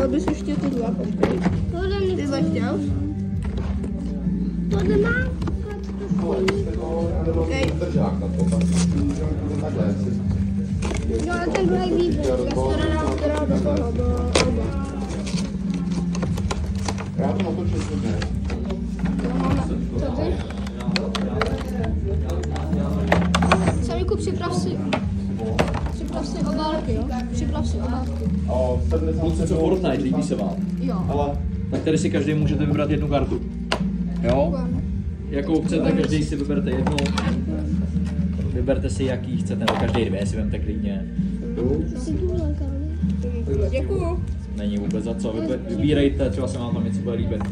Chtěl bys ještě ty dva, počkej. Tyhle chtěl? Tohle má. Okej. Jo, ale ten druhý výběr. Já si to dám teda do toho, do oba. Já to natočím hodně. Co ty? Samiku, připrav si obálky, jo? Připrav si obálky. Kluci, co Fortnite, líbí se vám? Jo. Ale Tak tady si každý můžete vybrat jednu kartu. Jo? Jakou chcete, každý si vyberte jednu. Vyberte si, jaký chcete, nebo každý dvě si vemte klidně. Děkuju. Není vůbec za co. Vybírejte, třeba se vám tam něco bude líbit.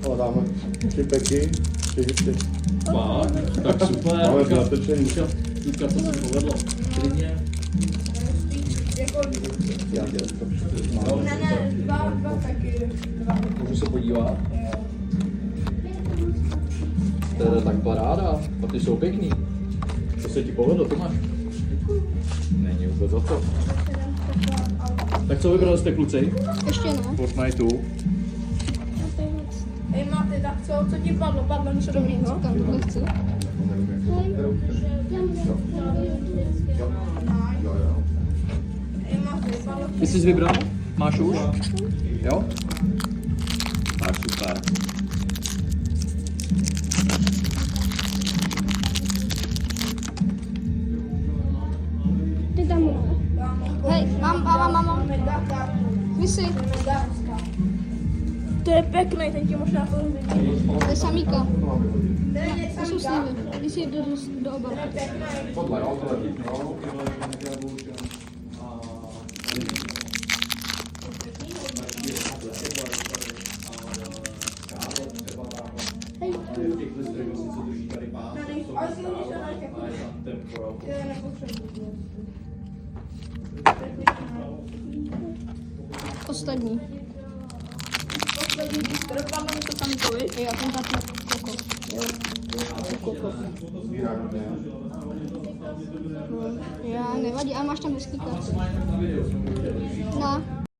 ale dáme 3 peky, 4. Fakt? Tak super. Máme to natočený. Luka, to se povedlo. Klidně. Jako, Já dělám to všechno. No, ne, super. dva taky. Můžu se podívat? To je tak paráda. A ty jsou pěkný. To se ti povedlo, Tomáš. Není vůbec za co. Tak co vybrali jste, kluci? Ještě ne. Fortniteu. Ej, máte, tak co ti padlo? Padlo něco dobrýho? Kam tohle chci? Ej, máte, padlo. Ty jsi vybral? Máš už? Jo? Tak super. Ty tam. Hej, mám. Vy si. To je pěkný, ten ti možná to To je samíka. To jsou slivy. Vy si do obálky. Tohle, jo, tohle. Ostatní. dopadlo něco samikovi. Jo, ten taky kokos. Já nevadí, ale máš tam hezký karty. No.